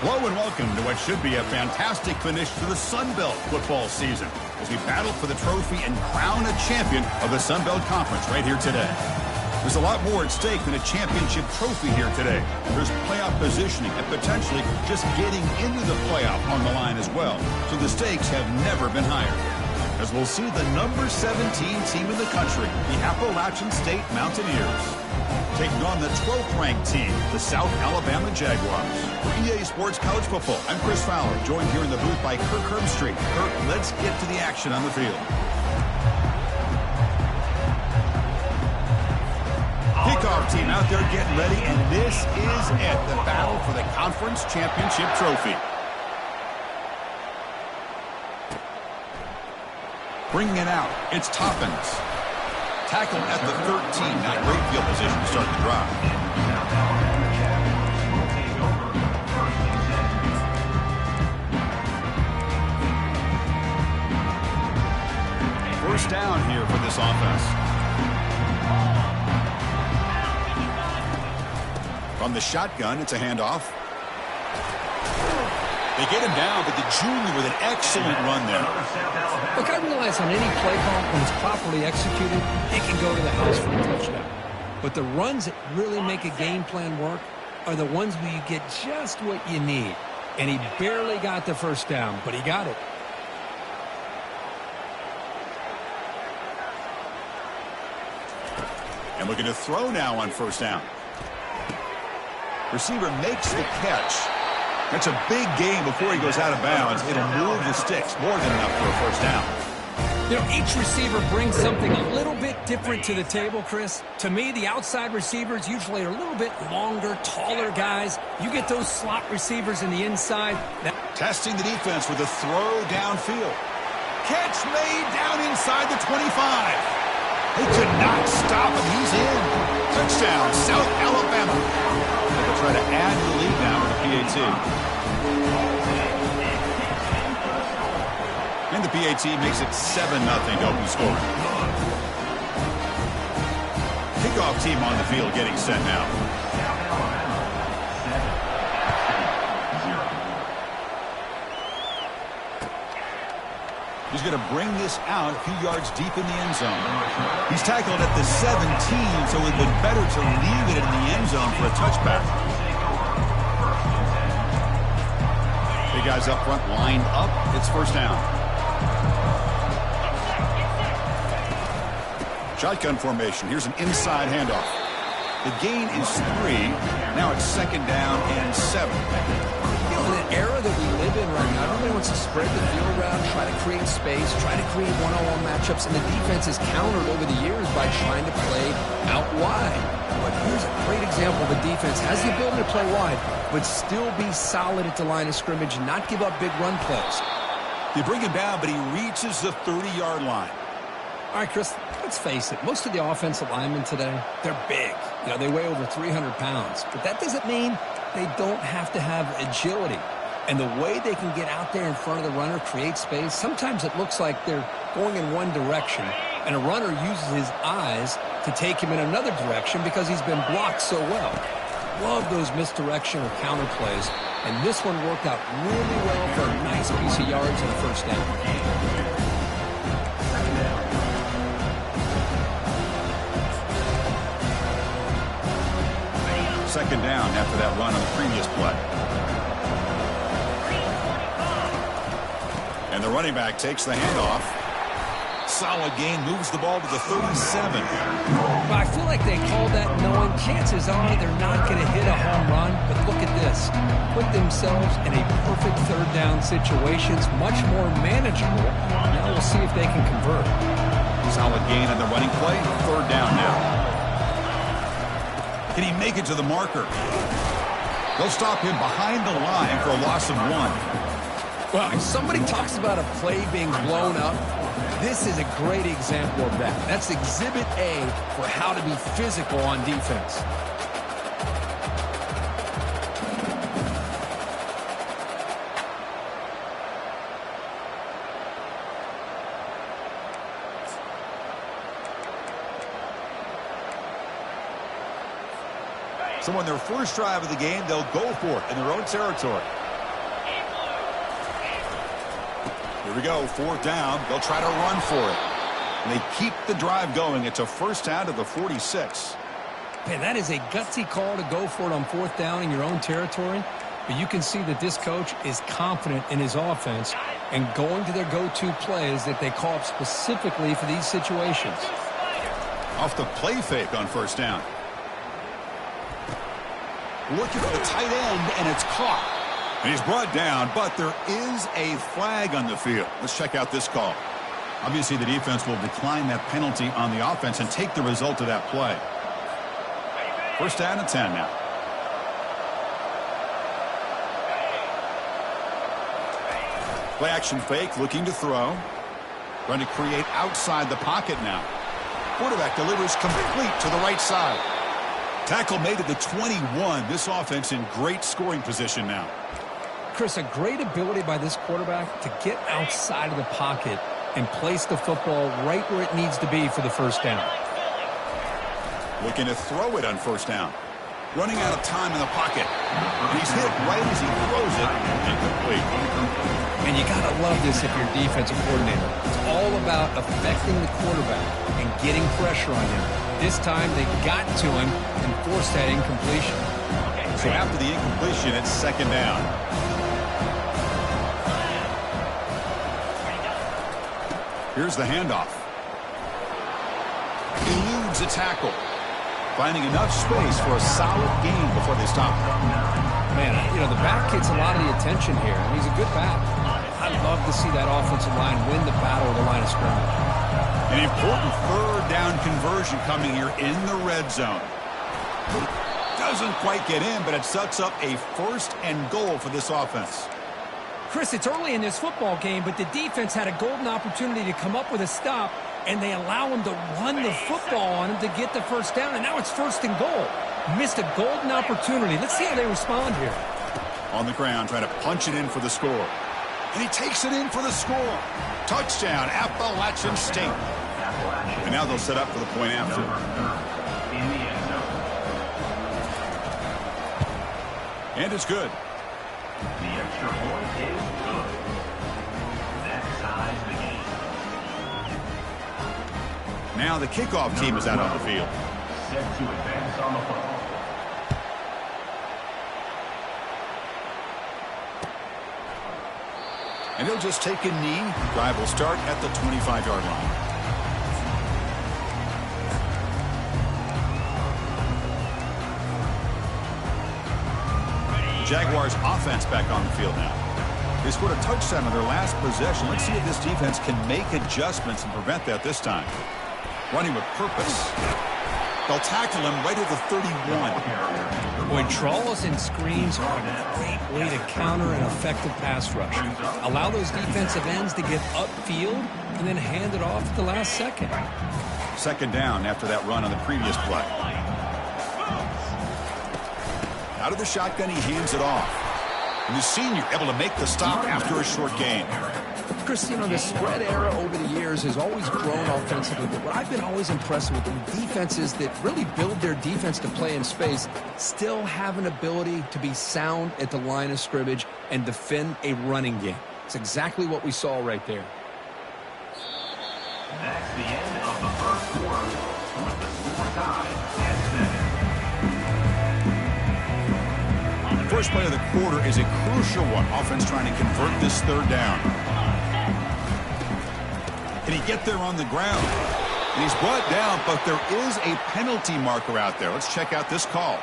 Hello and welcome to what should be a fantastic finish to the Sun Belt football season as we battle for the trophy and crown a champion of the Sun Belt Conference right here today. There's a lot more at stake than a championship trophy here today. There's playoff positioning and potentially just getting into the playoff on the line as well. So the stakes have never been higher. As we'll see the number 17 team in the country, the Appalachian State Mountaineers, taking on the 12th ranked team, the South Alabama Jaguars. For EA Sports College Football, I'm Chris Fowler, joined here in the booth by Kirk Herbstreit. Kirk, let's get to the action on the field. Kickoff team out there getting ready, and this is it, the battle for the conference championship trophy. Bringing it out, it's Toppins. Tackled at the 13, not great field position to start the drive. First down here for this offense. From the shotgun, it's a handoff. They get him down, but the junior with an excellent run there. Look, I realize on any play call, when it's properly executed, it can go to the house for a touchdown. But the runs that really make a game plan work are the ones where you get just what you need. And he barely got the first down, but he got it. And looking to throw now on first down. Receiver makes the catch. That's a big gain before he goes out of bounds. It'll move the sticks, more than enough for a first down. You know, each receiver brings something a little bit different to the table, Chris. To me, the outside receivers usually are a little bit longer, taller guys. You get those slot receivers in the inside. Testing the defense with a throw downfield. Catch made down inside the 25. They could not stop him. He's in. Touchdown, South Alabama. They'll try to add to the lead now with the PAT. And the PAT makes it 7-0 to open scoring. Kickoff team on the field getting set now. He's going to bring this out a few yards deep in the end zone. He's tackled at the 17, so it would be better to leave it in the end zone for a touchback. Big guys up front lined up. It's first down. Shotgun formation. Here's an inside handoff. The gain is 3. Now it's second down and 7. You know, in an era that we live in right now, everybody wants to spread the field around, try to create space, try to create one-on-one matchups, and the defense has countered over the years by trying to play out wide. But here's a great example. The defense has the ability to play wide, but still be solid at the line of scrimmage and not give up big run plays. They bring him down, but he reaches the 30-yard line. All right, Chris, let's face it. Most of the offensive linemen today, they're big. You know, they weigh over 300 pounds. But that doesn't mean they don't have to have agility. And the way they can get out there in front of the runner, create space, sometimes it looks like they're going in one direction, and a runner uses his eyes to take him in another direction because he's been blocked so well. Love those misdirection or counter plays, and this one worked out really well for a nice piece of yards and a first down. Second down after that run on the previous play. And the running back takes the handoff. Solid gain, moves the ball to the 37. Well, I feel like they called that knowing chances are they're not going to hit a home run. But look at this. Put themselves in a perfect third down situation. It's much more manageable. Now we'll see if they can convert. Solid gain on the running play. Third down now. Can he make it to the marker? They'll stop him behind the line for a loss of 1. Well, if somebody talks about a play being blown up, this is a great example of that. That's Exhibit A for how to be physical on defense. So on their first drive of the game, they'll go for it in their own territory. Here we go, 4th down. They'll try to run for it. And they keep the drive going. It's a first down to the 46. Man, that is a gutsy call to go for it on 4th down in your own territory. But you can see that this coach is confident in his offense and going to their go-to plays that they call up specifically for these situations. Off the play fake on 1st down. Looking for the tight end, and it's caught. And he's brought down, but there is a flag on the field. Let's check out this call. Obviously, the defense will decline that penalty on the offense and take the result of that play. 1st down and 10 now. Play action fake, looking to throw. Trying to create outside the pocket now. Quarterback delivers complete to the right side. Tackle made at the 21. This offense in great scoring position now. Chris, a great ability by this quarterback to get outside of the pocket and place the football right where it needs to be for the 1st down. Looking to throw it on 1st down. Running out of time in the pocket. And he's hit right as he throws it. Incomplete. And you got to love this if you're a defensive coordinator. It's all about affecting the quarterback and getting pressure on him. This time they got to him and forced that incompletion. So after the incompletion, it's 2nd down. Here's the handoff. Eludes a tackle. Finding enough space for a solid gain before they stop. Man, you know, the back gets a lot of the attention here, and he's a good back. I'd love to see that offensive line win the battle of the line of scrimmage. An important 3rd down conversion coming here in the red zone. Doesn't quite get in, but it sets up a 1st and goal for this offense. Chris, it's early in this football game, but the defense had a golden opportunity to come up with a stop, and they allow him to run the football on him to get the 1st down, and now it's 1st and goal. Missed a golden opportunity. Let's see how they respond here. On the ground, trying to punch it in for the score. And he takes it in for the score. Touchdown, Appalachian State. And now they'll set up for the point after. And it's good. The extra point is good. That ties the game. Now the kickoff team is out on the field. Set to advance on the football. And he'll just take a knee. Drive will start at the 25-yard line. Jaguars offense back on the field now. They scored a touchdown on their last possession. Let's see if this defense can make adjustments and prevent that this time. Running with purpose. They'll tackle him right at the 31. Boy, trawls and screens are a great way to counter an effective pass rush. Allow those defensive ends to get upfield and then hand it off at the last second. 2nd down after that run on the previous play. Out of the shotgun, he hands it off. And the senior able to make the stop after a short gain. Chris, you know, the spread era over the years has always grown offensively, but what I've been always impressed with the defenses that really build their defense to play in space still have an ability to be sound at the line of scrimmage and defend a running game. It's exactly what we saw right there. That's the end of the 1st quarter with the score tied at 7. First play of the quarter is a crucial one. Offense trying to convert this 3rd down. Can he get there on the ground? And he's brought down, but there is a penalty marker out there. Let's check out this call.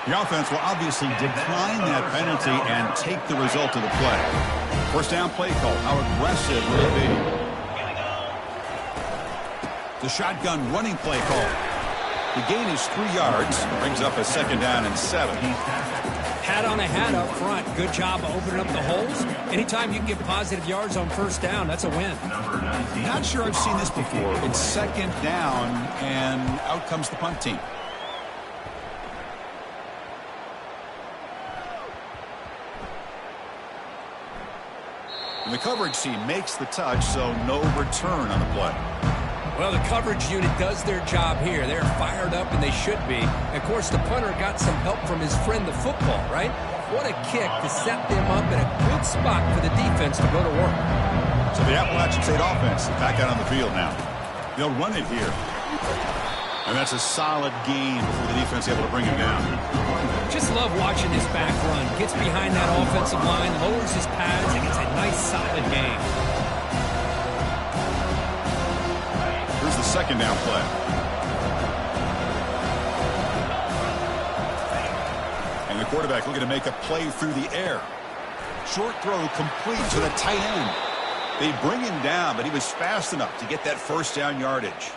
The offense will obviously decline that penalty and take the result of the play. 1st down play call. How aggressive will it be? The shotgun running play call. The gain is 3 yards. Brings up a 2nd down and 7. Hat on a hat up front. Good job of opening up the holes. Anytime you can get positive yards on 1st down, that's a win. Not sure I've seen this before. It's 2nd down, and out comes the punt team. And the coverage team makes the touch, so no return on the play. Well, the coverage unit does their job here. They're fired up, and they should be. Of course, the punter got some help from his friend, the football, right? What a kick to set them up in a good spot for the defense to go to work. So the Appalachian State offense back out on the field now. They'll run it here. And that's a solid gain before the defense is able to bring him down. Just love watching this back run. Gets behind that offensive line, lowers his pads, and gets a nice solid gain. Here's the second down play. And the quarterback looking to make a play through the air. Short throw complete to the tight end. They bring him down, but he was fast enough to get that first down yardage.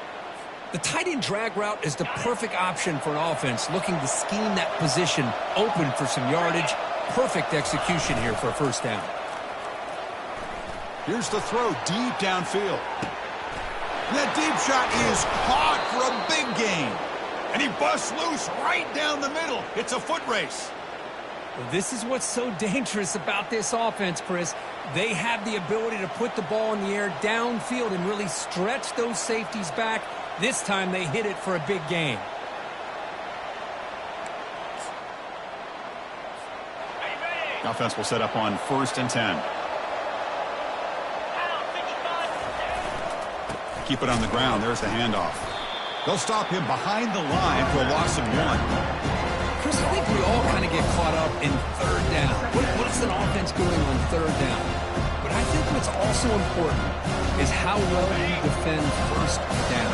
The tight end drag route is the perfect option for an offense looking to scheme that position open for some yardage. Perfect execution here for a first down. Here's the throw deep downfield. That deep shot is caught for a big gain. And he busts loose right down the middle. It's a foot race. Well, this is what's so dangerous about this offense, Chris. They have the ability to put the ball in the air downfield and really stretch those safeties back. This time they hit it for a big gain. Offense will set up on 1st and 10. Keep it on the ground. There's the handoff. They'll stop him behind the line for a loss of 1. Chris, I think we all kind of get caught up in third down. What is an offense doing on third down? But I think what's also important is how well you defend first down.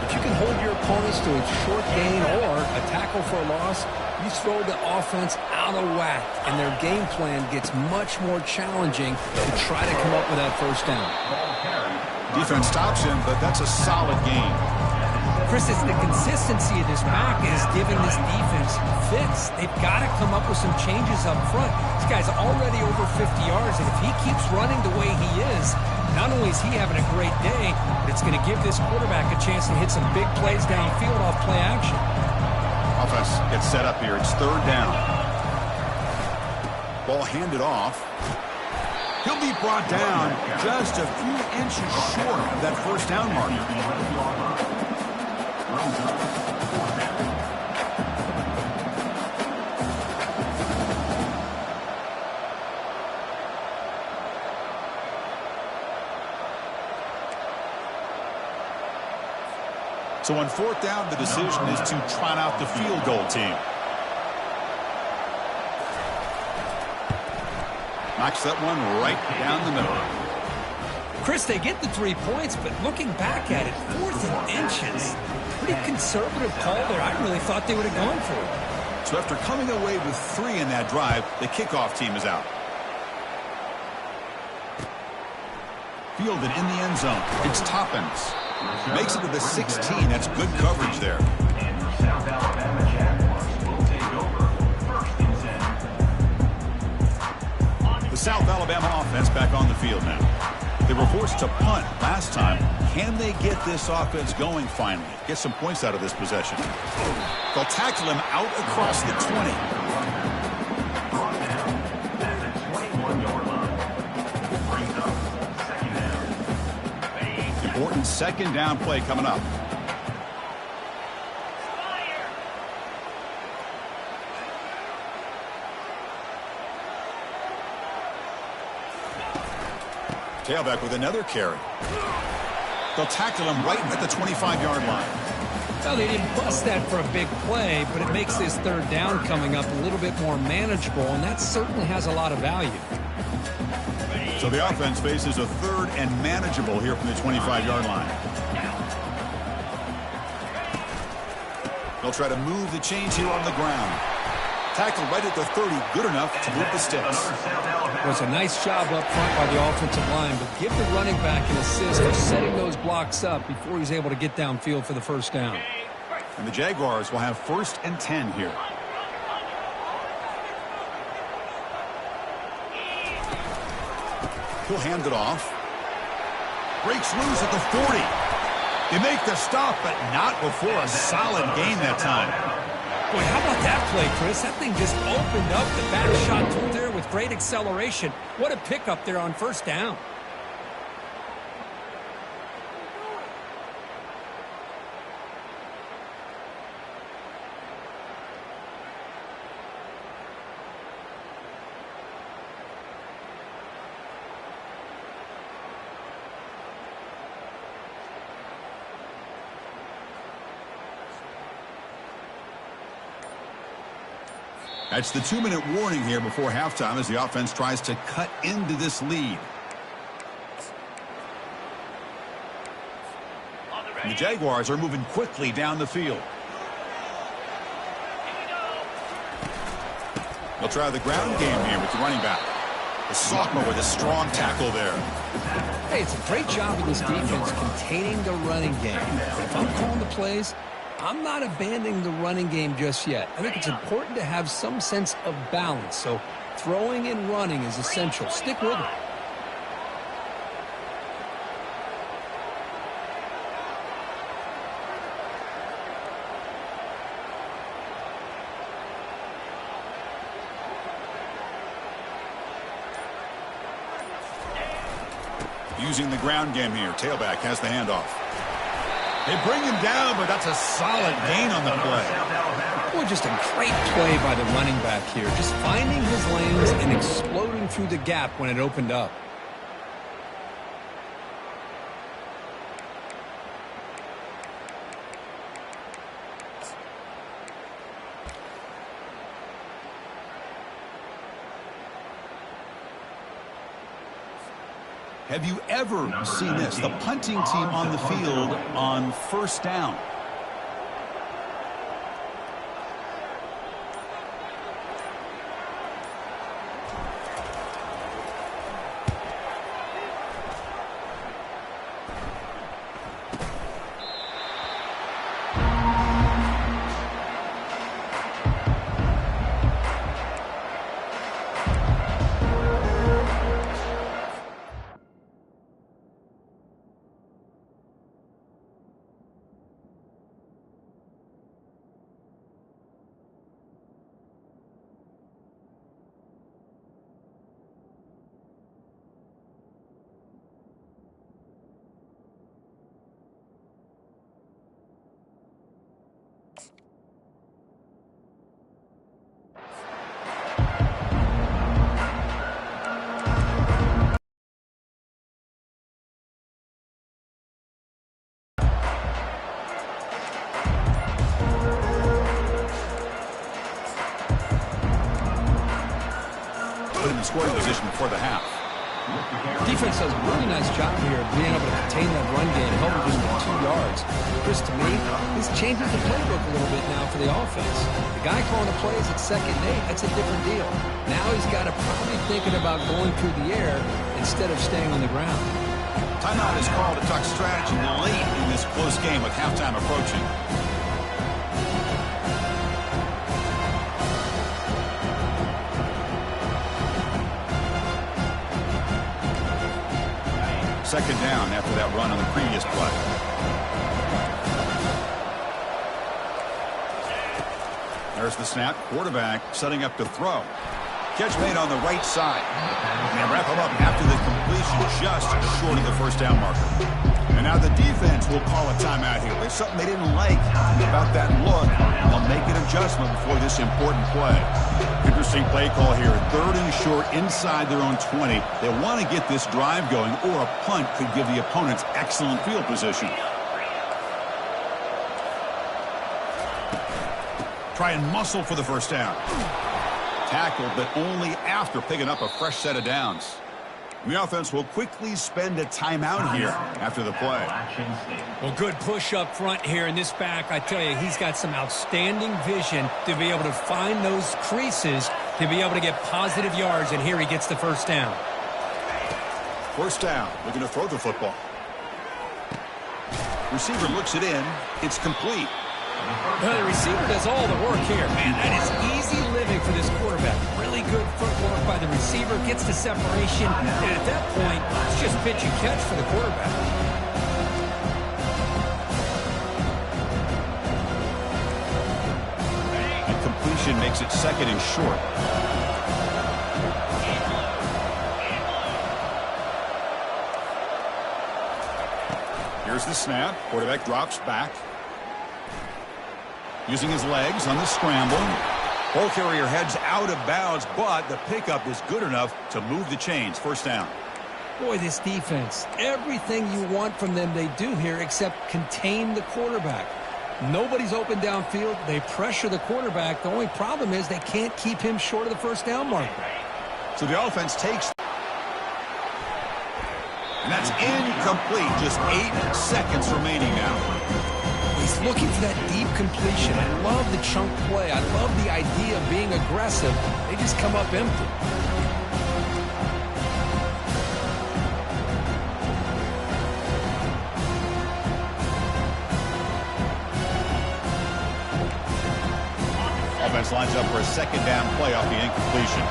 If you can hold your opponents to a short gain or a tackle for a loss, you throw the offense out of whack, and their game plan gets much more challenging to try to come up with that first down. Defense stops him, but that's a solid gain. Chris, it's the consistency of this back is giving this defense fits. They've got to come up with some changes up front. This guy's already over 50 yards, and if he keeps running the way he is, not only is he having a great day, but it's going to give this quarterback a chance to hit some big plays downfield off play action. Offense gets set up here. It's 3rd down. Ball handed off. He'll be brought down just a few inches short of that first down marker. So on 4th down, the decision is to trot out the field goal team. Knocks that one right down the middle. Chris, they get the 3 points, but looking back at it, 4th and inches. Pretty conservative call there. I really thought they would have gone for it. So after coming away with 3 in that drive, the kickoff team is out. Fielded in the end zone. It's Toppins. Makes it to the 16. That's good coverage there. And the South Alabama Jaguars will take over 1st and 10. The South Alabama offense back on the field now. They were forced to punt last time. Can they get this offense going finally? Get some points out of this possession. They'll tackle him out across the 20. Brought down at the 21-yard line. Brings up 2nd down. Important 2nd down play coming up. Tailback with another carry. They'll tackle him right at the 25-yard line. Well, they didn't bust that for a big play, but it makes this 3rd down coming up a little bit more manageable, and that certainly has a lot of value. So the offense faces a 3rd and manageable here from the 25-yard line. They'll try to move the chains here on the ground. Tackled right at the 30, good enough to move the sticks. It was a nice job up front by the offensive line, but give the running back an assist of setting those blocks up before he's able to get downfield for the first down. And the Jaguars will have 1st and 10 here. He'll hand it off. Breaks loose at the 40. They make the stop, but not before a solid gain that time. Boy, how about that play, Chris? That thing just opened up the back shot through there with great acceleration. What a pickup there on 1st down. That's the 2-minute warning here before halftime as the offense tries to cut into this lead. And the Jaguars are moving quickly down the field. They'll try the ground game here with the running back. The sophomore with a strong tackle there. Hey, it's a great job of this defense containing the running game. If I'm calling the plays, I'm not abandoning the running game just yet. I think it's important to have some sense of balance. So throwing and running is essential. Stick with it. Using the ground game here. Tailback has the handoff. They bring him down, but that's a solid gain on the play. Boy, just a great play by the running back here. Just finding his lanes and exploding through the gap when it opened up. Have you ever seen this? The punting team on the field on first down. Scoring position before the half. Defense does a really nice job here of being able to contain that run game, helping just to 2 yards. Chris, to me, this changes the playbook a little bit now for the offense. The guy calling the plays at 2nd and 8, that's a different deal. Now he's got to probably thinking about going through the air instead of staying on the ground. Timeout is called to talk strategy late in this close game with halftime approaching. Second down after that run on the previous play. There's the snap. Quarterback setting up to throw. Catch made on the right side. And they wrap him up after the completion just short of the first down marker. And now the defense will call a timeout here. There's something they didn't like about that look. They'll make an adjustment before this important play. Interesting play call here. 3rd and short inside their own 20. They want to get this drive going, or a punt could give the opponents excellent field position. Try and muscle for the first down. Tackled, but only after picking up a fresh set of downs. And the offense will quickly spend a timeout here after the play. Well, good push up front here in this back. I tell you, he's got some outstanding vision to be able to find those creases, to be able to get positive yards, and here he gets the first down. First down, looking to throw the football. Receiver looks it in. It's complete. Well, the receiver does all the work here. Man, that is easy living for this quarterback. Really good footwork by the receiver, gets the separation, and at that point, it's just pitch and catch for the quarterback. And completion makes it 2nd and short. Here's the snap. Quarterback drops back. Using his legs on the scramble. Ball carrier heads out of bounds, but the pickup is good enough to move the chains. First down. Boy, this defense, everything you want from them they do here except contain the quarterback. Nobody's open downfield. They pressure the quarterback. The only problem is they can't keep him short of the first down marker. So the offense takes. And that's incomplete. Just 8 seconds remaining now. He's looking for that deep completion. I love the chunk play. I love the idea of being aggressive. They just come up empty. Offense lines up for a second down play off the incompletion.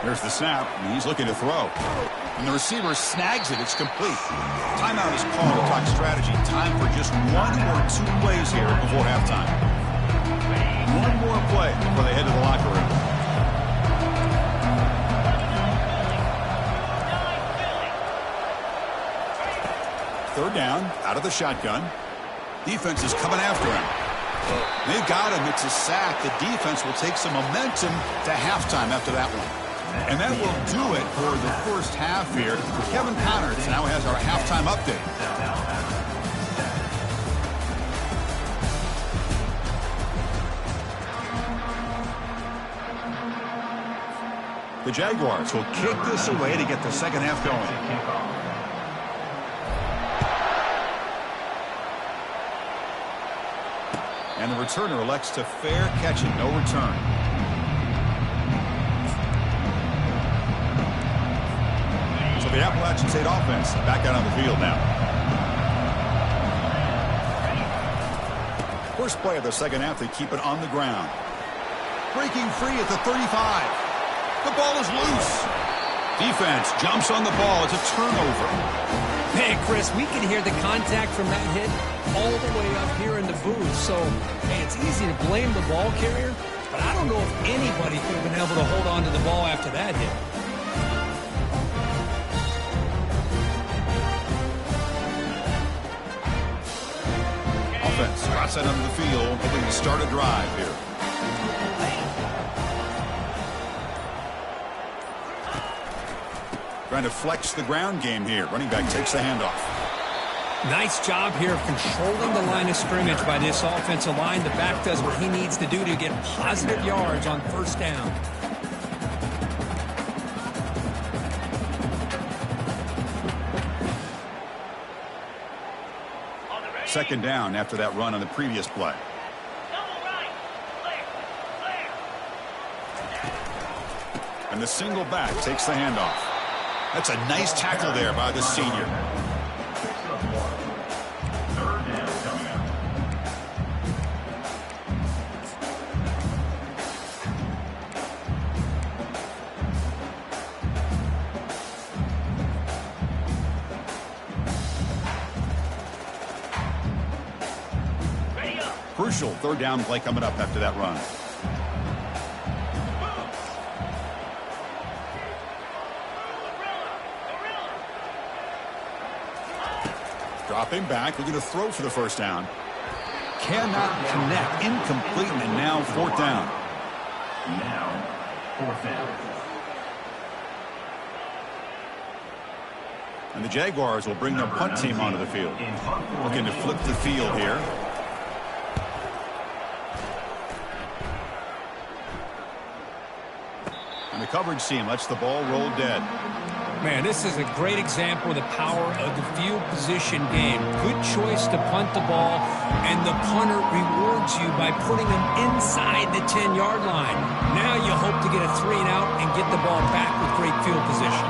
Here's the snap, and he's looking to throw. And the receiver snags it. It's complete. Timeout is called to talk strategy. Time for just 1 or 2 plays here before halftime. 1 more play before they head to the locker room. Third down, out of the shotgun. Defense is coming after him. They've got him. It's a sack. The defense will take some momentum to halftime after that one. And that will do it for the first half here. Kevin Connors now has our halftime update. The Jaguars will kick this away to get the second half going. And the returner elects to fair catch it, no return. So the Appalachian State offense back out on the field now. First play of the second half, they keep it on the ground. Breaking free at the 35. The ball is loose. Defense jumps on the ball. It's a turnover. Hey, Chris, we can hear the contact from that hit all the way up here in the booth. So, hey, it's easy to blame the ball carrier, but I don't know if anybody could have been able to hold on to the ball after that hit. Offense drops that onto the field, hoping to start a drive here. Trying to flex the ground game here. Running back takes the handoff. Nice job here of controlling the line of scrimmage by this offensive line. The back does what he needs to do to get positive yards on first down. Second down after that run on the previous play. And the single back takes the handoff. That's a nice tackle there by the senior. Third down coming up. Crucial third down play coming up after that run. Dropping back, looking to throw for the first down. Cannot connect, incomplete, and now fourth down. Now, fourth down. And the Jaguars will bring their punt team onto the field. Looking to flip the field here. And the coverage team lets the ball roll dead. Man, this is a great example of the power of the field position game. Good choice to punt the ball, and the punter rewards you by putting him inside the 10-yard line. Now you hope to get a 3-and-out and get the ball back with great field position.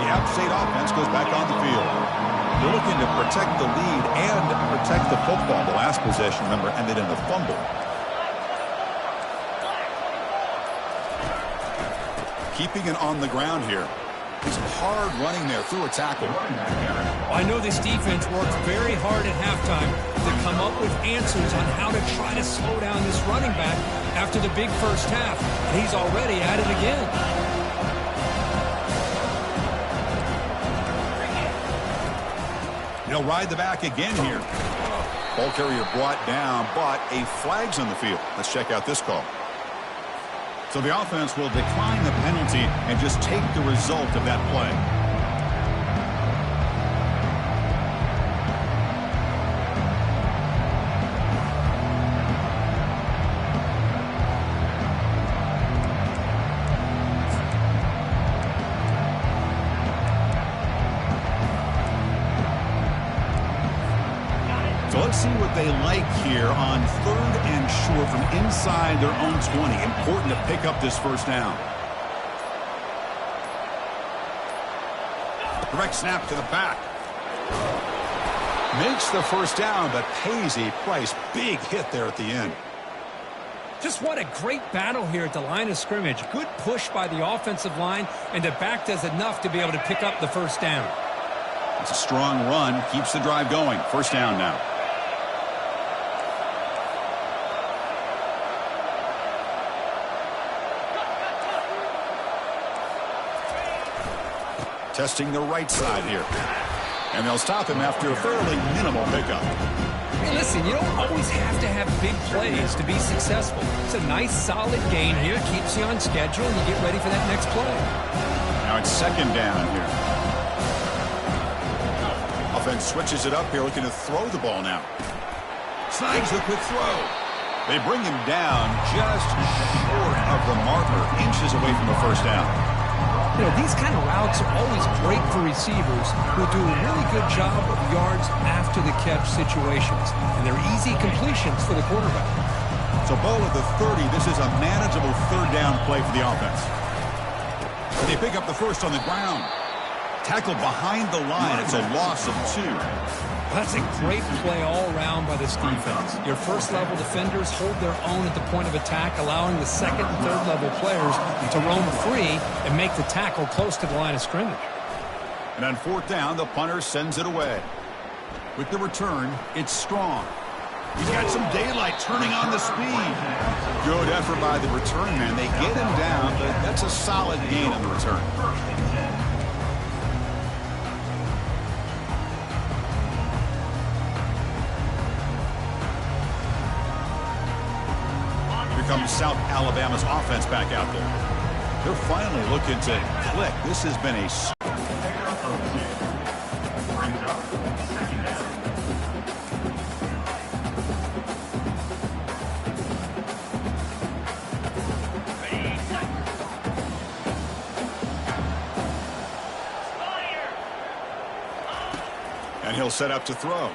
The App State offense goes back on the field. They're looking to protect the lead and protect the football. The last possession, remember, ended in a fumble. Keeping it on the ground here. Some hard running there through a tackle. I know this defense worked very hard at halftime to come up with answers on how to try to slow down this running back after the big first half. And he's already at it again. He'll ride the back again here. Ball carrier brought down, but a flag's on the field. Let's check out this call. So the offense will decline the penalty and just take the result of that play. Let's see what they like here on 3rd and short from inside their own 20. Important to pick up this first down. Direct snap to the back. Makes the first down, but pays a price. Big hit there at the end. Just what a great battle here at the line of scrimmage. Good push by the offensive line, and the back does enough to be able to pick up the first down. It's a strong run. Keeps the drive going. First down now. Testing the right side here. And they'll stop him after a fairly minimal pickup. Hey, listen, you don't always have to have big plays to be successful. It's a nice, solid gain here. Keeps you on schedule, and you get ready for that next play. Now it's second down here. Offense switches it up here, looking to throw the ball now. Snags the quick throw. They bring him down just short of the marker, inches away from the first down. You know, these kind of routes are always great for receivers who do a really good job of yards after the catch situations. And they're easy completions for the quarterback. So ball at the 30. This is a manageable third down play for the offense. And they pick up the first on the ground. Tackled behind the line. It's a loss of 2. That's a great play all around by this defense. Your first-level defenders hold their own at the point of attack, allowing the second and third-level players to roam free and make the tackle close to the line of scrimmage. And on fourth down, the punter sends it away. With the return, it's Strong. He's got some daylight turning on the speed. Good effort by the return man. They get him down, but that's a solid gain on the return. Comes South Alabama's offense back out there. They're finally looking to click. This has been a... And he'll set up to throw.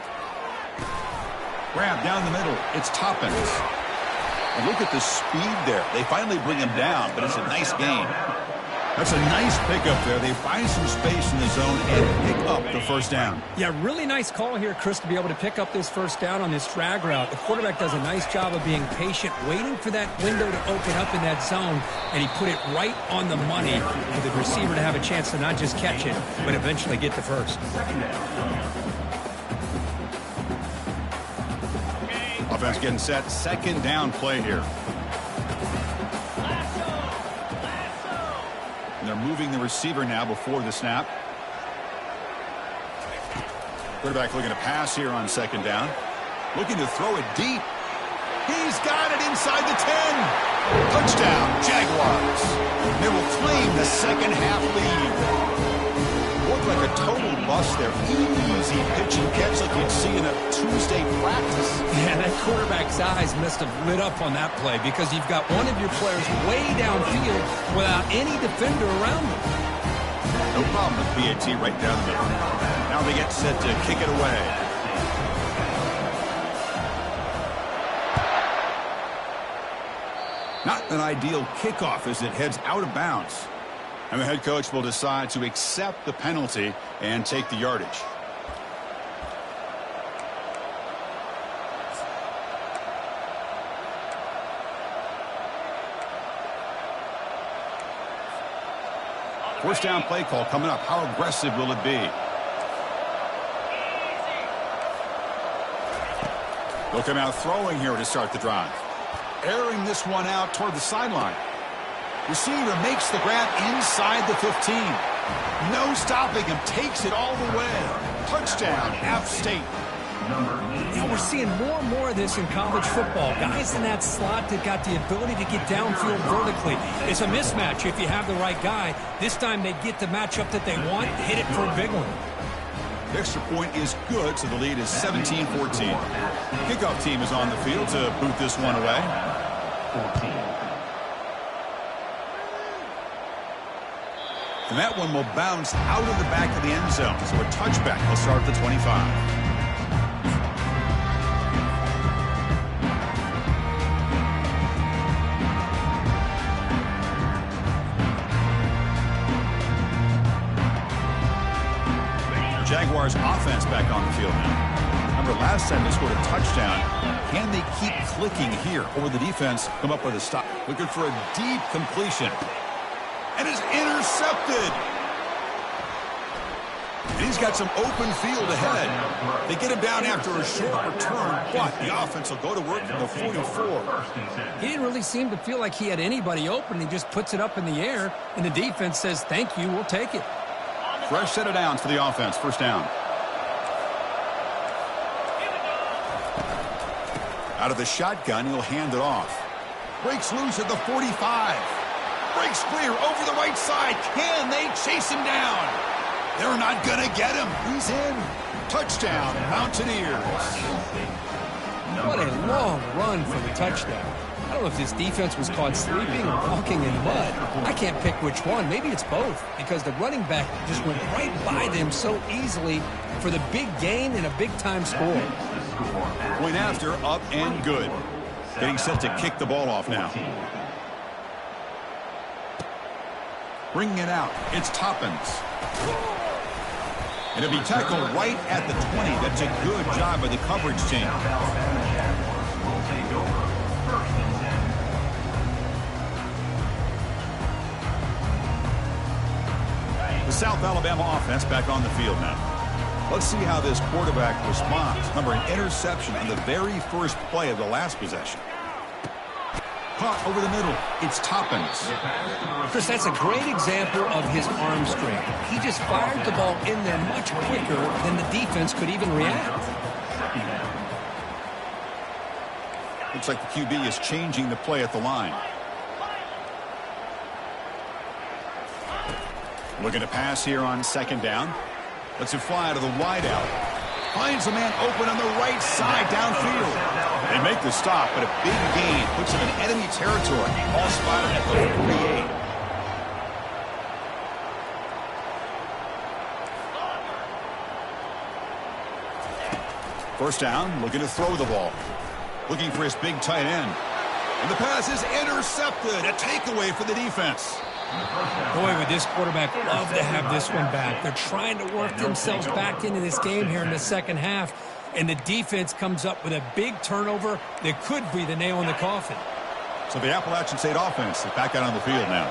Grab down the middle. It's Toppins. And look at the speed there. They finally bring him down, but it's a nice gain. That's a nice pickup there. They find some space in the zone and pick up the first down. Yeah, really nice call here, Chris, to be able to pick up this first down on this drag route. The quarterback does a nice job of being patient, waiting for that window to open up in that zone, and he put it right on the money for the receiver to have a chance to not just catch it, but eventually get the first. Offense getting set. Second down play here. And they're moving the receiver now before the snap. Quarterback looking to pass here on second down. Looking to throw it deep. He's got it inside the 10. Touchdown, Jaguars. They will claim the second half lead. Looked like a total bust there. Easy pitch and catch like you'd see in a Tuesday practice. Yeah, that quarterback's eyes must have lit up on that play because you've got one of your players way downfield without any defender around him. No problem with BAT right down the middle. Now they get set to kick it away. Not an ideal kickoff as it heads out of bounds. And the head coach will decide to accept the penalty and take the yardage. First down play call coming up. How aggressive will it be? They'll come out throwing here to start the drive. Airing this one out toward the sideline. Receiver makes the grab inside the 15. No stopping him. Takes it all the way. Touchdown, App State. Yeah, we're seeing more and more of this in college football. Guys in that slot that got the ability to get downfield vertically. It's a mismatch if you have the right guy. This time they get the matchup that they want, hit it for a big one. The extra point is good, so the lead is 17-14. Kickoff team is on the field to boot this one away. 14. And that one will bounce out of the back of the end zone. So a touchback will start at the 25. Jaguars offense back on the field now. Remember, last time they scored a touchdown. Can they keep clicking here? Or will the defense come up with a stop? Looking for a deep completion. And it's intercepted. And he's got some open field ahead. They get him down after a short return, but the offense will go to work from the 44. He didn't really seem to feel like he had anybody open. He just puts it up in the air, and the defense says, thank you, we'll take it. Fresh set of downs for the offense. First down. Out of the shotgun, he'll hand it off. Breaks loose at the 45. Breaks clear over the right side. Can they chase him down? They're not going to get him. He's in. Touchdown, Mountaineers. What a long run for the touchdown. I don't know if this defense was caught sleeping or walking in mud. I can't pick which one. Maybe it's both, because the running back just went right by them so easily for the big gain and a big-time score. Point after, up and good. Getting set to kick the ball off now. Bringing it out. It's Toppins. And it'll be tackled right at the 20. That's a good job by the coverage team. The South Alabama offense back on the field now. Let's see how this quarterback responds. Remember, an interception on the very first play of the last possession. Caught over the middle. It's Toppins. Chris, that's a great example of his arm strength. He just fired the ball in there much quicker than the defense could even react. Looks like the QB is changing the play at the line. Looking to pass here on second down. Lets it fly to the wideout. Finds a man open on the right side downfield. They make the stop, but a big gain puts him in enemy territory. Ball spotted at the 48. First down, looking to throw the ball. Looking for his big tight end. And the pass is intercepted. A takeaway for the defense. Boy, would this quarterback love to have this one back. They're trying to work themselves back into this game here in the second half, and the defense comes up with a big turnover that could be the nail in the coffin. So the Appalachian State offense is back out on the field now.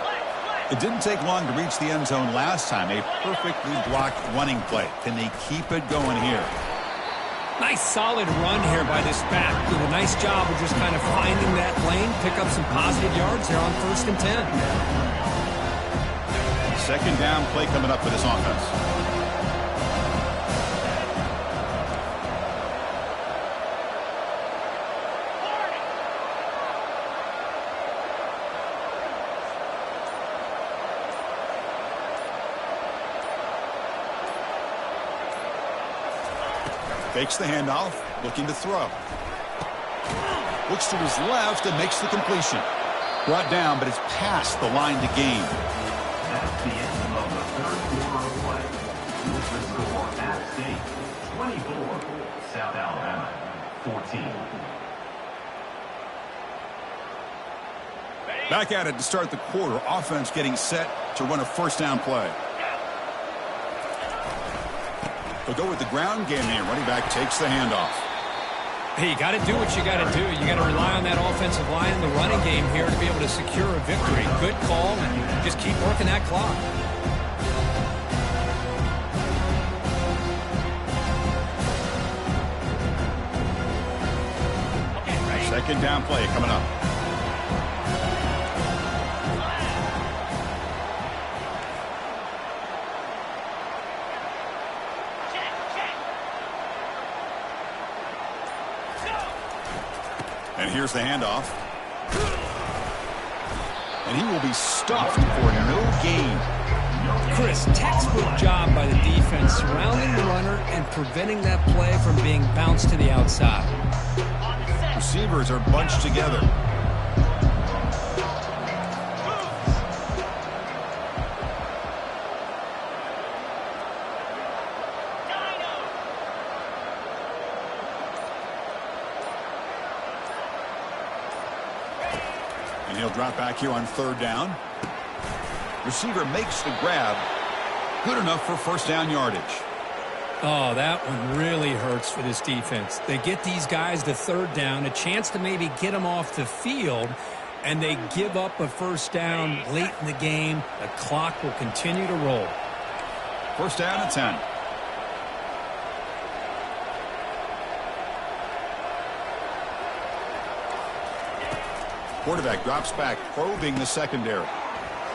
It didn't take long to reach the end zone last time. A perfectly blocked running play. Can they keep it going here? Nice solid run here by this back. Did a nice job of just kind of finding that lane, pick up some positive yards here on 1st and 10. Second down play coming up for this offense. Fakes the handoff, looking to throw. Looks to his left and makes the completion. Brought down, but it's past the line to gain. That's the end of the third quarter of play. With the score, App State 24, South Alabama 14. Back at it to start the quarter. Offense getting set to run a first down play. They'll go with the ground game here. Running back takes the handoff. Hey, you got to do what you got to do. You got to rely on that offensive line in the running game here to be able to secure a victory. Good call, and just keep working that clock. Second down play coming up. And here's the handoff. And he will be stuffed for no gain. Chris, textbook job by the defense surrounding the runner and preventing that play from being bounced to the outside. Receivers are bunched together. And he'll drop back here on third down. Receiver makes the grab. Good enough for first down yardage. Oh, that one really hurts for this defense. They get these guys to third down, a chance to maybe get them off the field, and they give up a first down late in the game. The clock will continue to roll. First down and 10. Quarterback drops back, probing the secondary.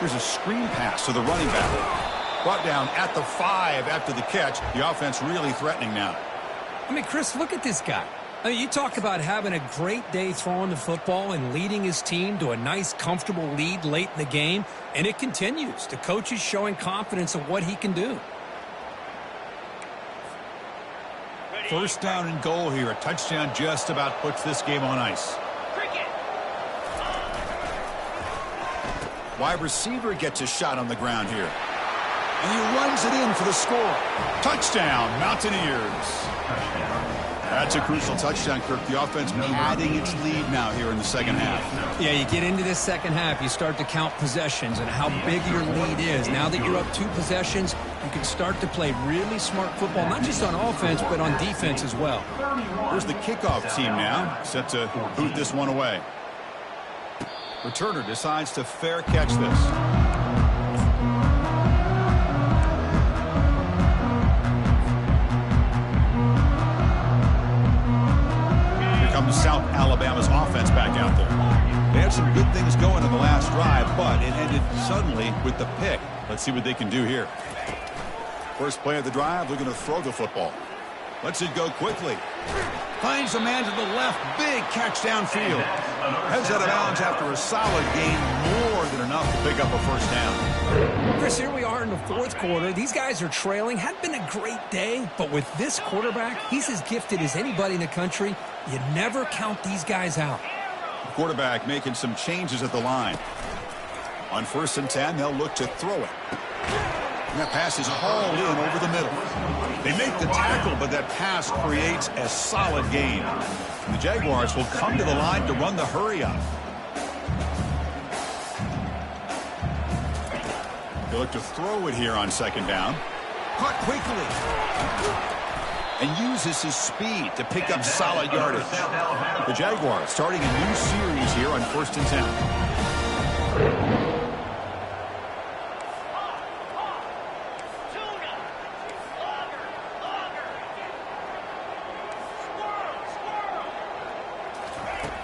Here's a screen pass to the running back. Brought down at the 5 after the catch. The offense really threatening now. I mean, Chris, look at this guy. I mean, you talk about having a great day throwing the football and leading his team to a nice, comfortable lead late in the game, and it continues. The coach is showing confidence of what he can do. First down and goal here. A touchdown just about puts this game on ice. Wide receiver gets a shot on the ground here. And he runs it in for the score. Touchdown, Mountaineers. That's a crucial touchdown, Kirk. The offense padding its lead now here in the second half. Yeah, you get into this second half, you start to count possessions and how big your lead is. Now that you're up 2 possessions, you can start to play really smart football, not just on offense, but on defense as well. Here's the kickoff team now, set to boot this one away. Returner decides to fair catch this. South Alabama's offense back out there. They had some good things going in the last drive, but it ended suddenly with the pick. Let's see what they can do here. First play of the drive, looking to throw the football. Lets it go quickly. Finds a man to the left. Big catch downfield. Heads out of bounds after a solid gain. More than enough to pick up a first down. Chris, here we are in the 4th quarter. These guys are trailing. Had been a great day, but with this quarterback, he's as gifted as anybody in the country. You never count these guys out. The quarterback making some changes at the line. On 1st and 10, they'll look to throw it. And that pass is hauled in over the middle. They make the tackle, but that pass creates a solid gain. And the Jaguars will come to the line to run the hurry up. They look to throw it here on 2nd down. Caught quickly. And uses his speed to pick up solid yardage. The Jaguars starting a new series here on 1st and 10.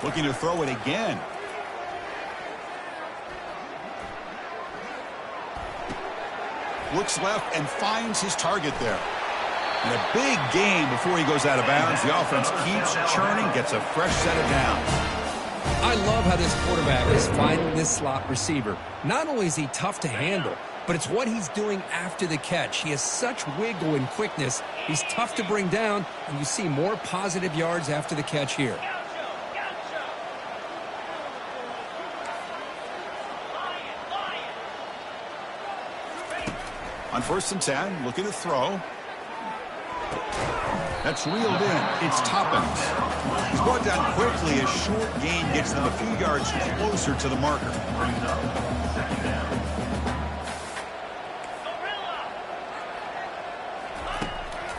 Looking to throw it again. Looks left and finds his target there. And a big gain before he goes out of bounds. The offense keeps churning, gets a fresh set of downs. I love how this quarterback is finding this slot receiver. Not only is he tough to handle, but it's what he's doing after the catch. He has such wiggle and quickness. He's tough to bring down, and you see more positive yards after the catch here. On 1st and 10, looking to throw. That's reeled in. It's Toppins. He's brought down quickly. A short gain gets them a few yards closer to the marker.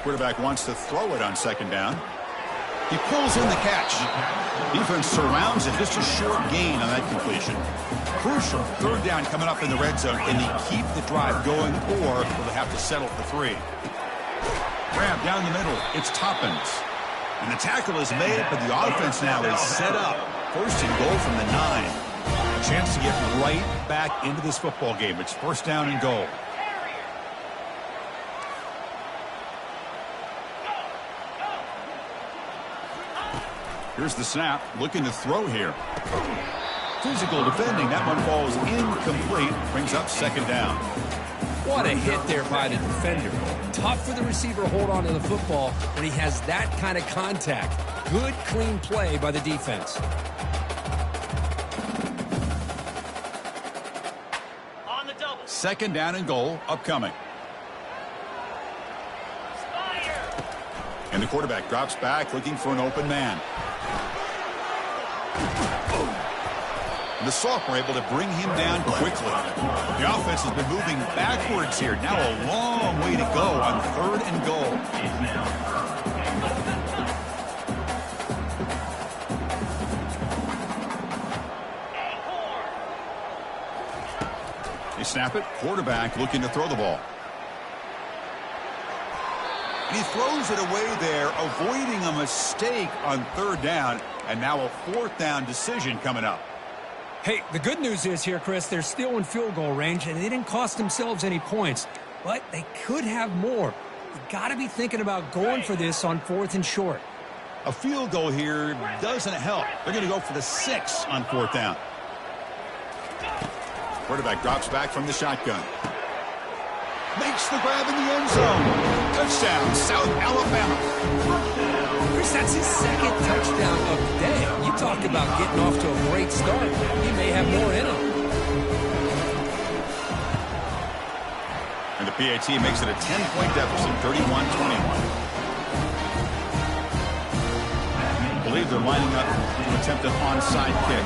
Quarterback wants to throw it on 2nd down. He pulls in the catch. Defense surrounds it. Just a short gain on that completion. Crucial 3rd down coming up in the red zone. Can they keep the drive going, or will they have to settle for 3? Grab down the middle. It's Toppins. And the tackle is made, but the offense now is set up. 1st and goal from the 9. A chance to get right back into this football game. It's 1st down and goal. Here's the snap. Looking to throw here. Physical defending. That one falls incomplete. Brings up 2nd down. What a hit there by the defender. Tough for the receiver to hold on to the football when he has that kind of contact. Good, clean play by the defense. On the double. 2nd down and goal upcoming. And the quarterback drops back looking for an open man. And the sophomore able to bring him down quickly. The offense has been moving backwards here. Now a long way to go on 3rd and goal. They snap it. Quarterback looking to throw the ball. And he throws it away there, avoiding a mistake on 3rd down. And now a 4th down decision coming up. Hey, the good news is here, Chris, they're still in field goal range, and they didn't cost themselves any points. But they could have more. You got to be thinking about going for this on 4th and short. A field goal here doesn't help. They're going to go for the 6 on 4th down. Quarterback drops back from the shotgun. Makes the grab in the end zone. Touchdown, South Alabama. Chris, that's his 2nd touchdown of the day. You talk about getting off to a great start. He may have more in him. And the PAT makes it a 10-point deficit, 31-21. I believe they're lining up to attempt an onside kick.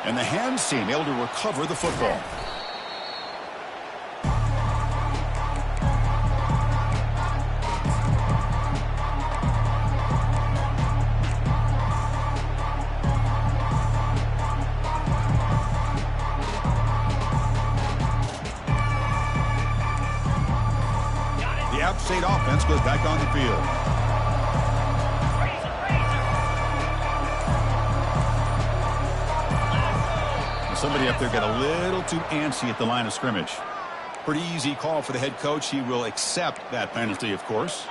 And the hands team able to recover the football. The App State offense goes back on the field. Somebody up there got a little too antsy at the line of scrimmage. Pretty easy call for the head coach. He will accept that penalty, of course.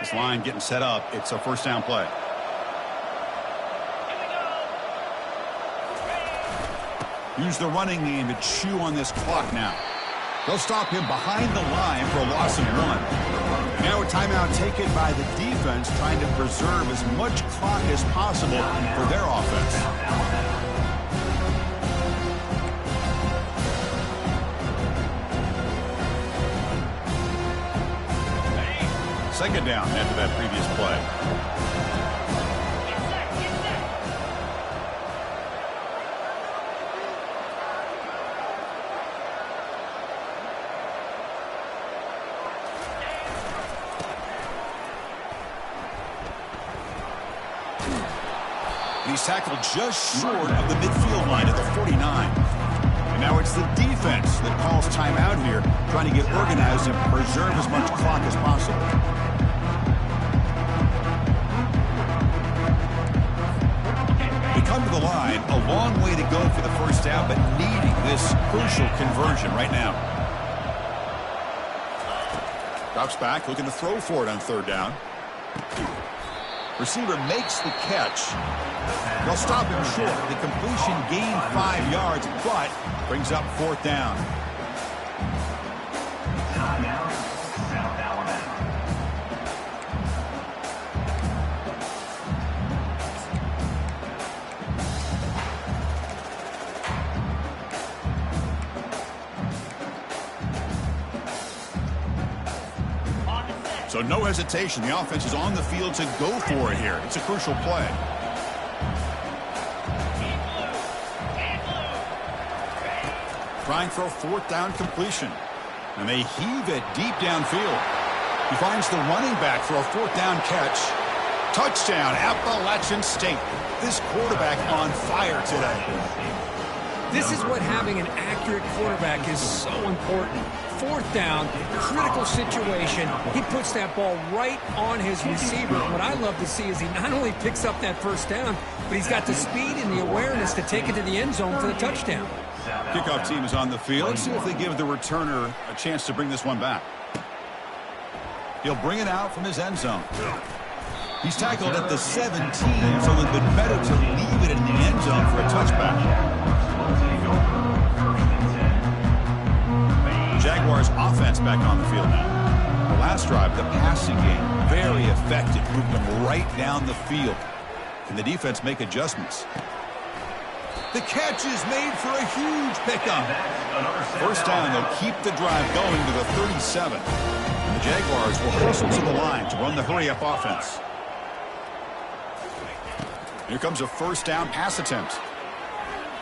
This line getting set up. It's a 1st down play. Use the running game to chew on this clock now. They'll stop him behind the line for a loss of 1. Now a timeout taken by the defense, trying to preserve as much clock as possible for their offense. Second down after that previous play. He's tackled just short of the midfield line at the 49. And now it's the defense that calls timeout here, trying to get organized and preserve as much clock as possible. They come to the line, a long way to go for the 1st down, but needing this crucial conversion right now. Drops back, looking to throw for it on 3rd down. Receiver makes the catch. They'll stop him short. The completion gained 5 yards, but brings up 4th down. Timeout, South Alabama. So no hesitation. The offense is on the field to go for it here. It's a crucial play. Trying for a 4th down completion. And they heave it deep downfield. He finds the running back for a 4th down catch. Touchdown, Appalachian State. This quarterback on fire today. This is what having an accurate quarterback is so important. 4th down, critical situation. He puts that ball right on his receiver. What I love to see is he not only picks up that 1st down, but he's got the speed and the awareness to take it to the end zone for the touchdown. Kickoff team is on the field. Let's see if they give the returner a chance to bring this one back. He'll bring it out from his end zone. He's tackled at the 17, so it would have been better to leave it in the end zone for a touchback. Jaguars offense back on the field now. The last drive, the passing game, very effective. Moved them right down the field. Can the defense make adjustments? The catch is made for a huge pickup. First down, they'll keep the drive going to the 37. And the Jaguars will hustle to the line to run the hurry-up offense. Here comes a first down pass attempt.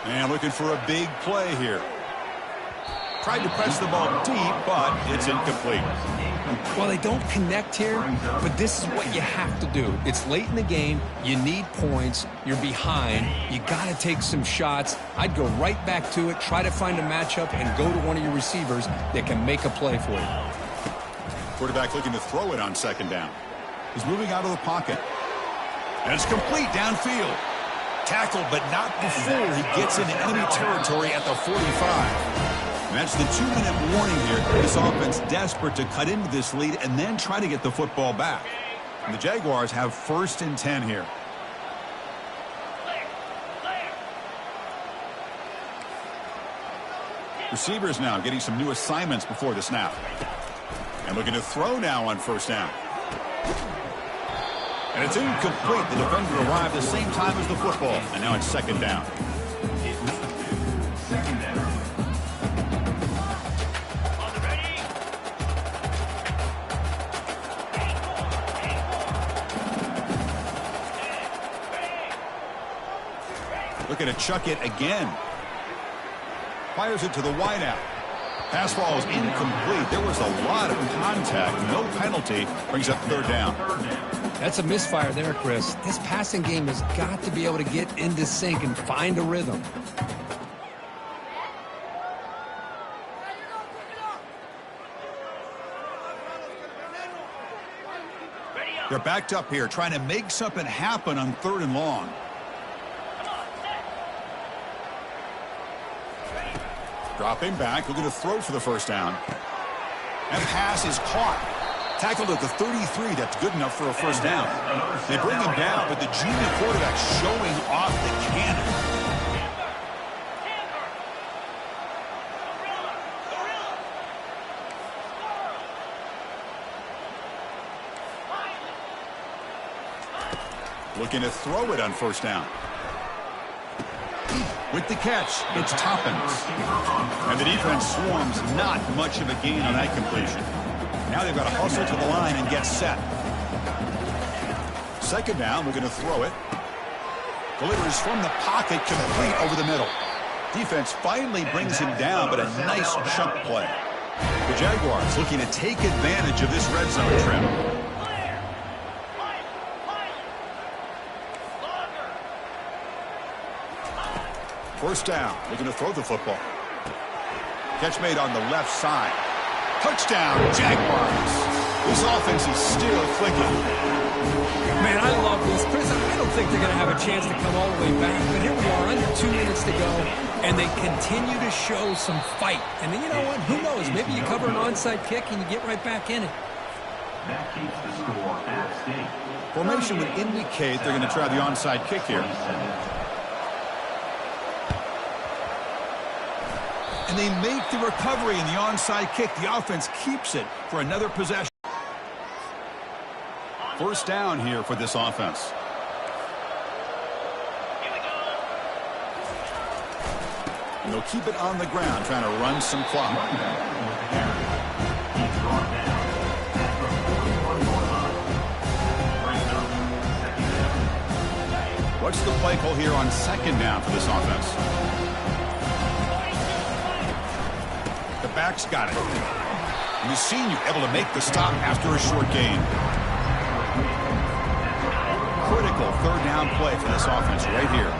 And looking for a big play here. Tried to press the ball deep, but it's incomplete. Well, they don't connect here, but this is what you have to do. It's late in the game. You need points. You're behind. You got to take some shots. I'd go right back to it, try to find a matchup, and go to one of your receivers that can make a play for you. Quarterback looking to throw it on second down. He's moving out of the pocket. And it's complete downfield. Tackled, but not before he gets into enemy territory at the 45. And that's the 2-minute warning here. This offense desperate to cut into this lead and then try to get the football back. And the Jaguars have 1st and 10 here. Receivers now getting some new assignments before the snap. And looking to throw now on first down. And it's incomplete. The defender arrived the same time as the football. And now it's second down. Second down. Looking to chuck it again. Fires it to the wideout. Pass ball is incomplete. There was a lot of contact. No penalty. Brings up third down. That's a misfire there, Chris. This passing game has got to be able to get into sync and find a rhythm. They're backed up here, trying to make something happen on 3rd and long. Dropping back, looking to throw for the first down. And pass is caught. Tackled at the 33. That's good enough for a first down. They bring him down, but the junior quarterback showing off the cannon. Looking to throw it on first down. With the catch, it's Toppins. And the defense swarms, not much of a gain on that completion. Now they've got to hustle to the line and get set. Second down, we're going to throw it. Delivers from the pocket, complete over the middle. Defense finally brings him down, but a nice chunk play. The Jaguars looking to take advantage of this red zone trip. First down, looking to throw the football. Catch made on the left side. Touchdown, Jaguars. This offense is still clicking. Man, I love this. Chris, I don't think they're going to have a chance to come all the way back, but here we are, under 2 minutes to go, and they continue to show some fight. And then, you know what? Who knows? Maybe you cover an onside kick and you get right back in it. That keeps the score at stake. Formation would indicate they're going to try the onside kick here. And they make the recovery in the onside kick. The offense keeps it for another possession. First down here for this offense. And they'll keep it on the ground, trying to run some clock. What's the play call here on second down for this offense? The back's got it. And the senior able to make the stop after a short gain. Critical third down play for this offense right here.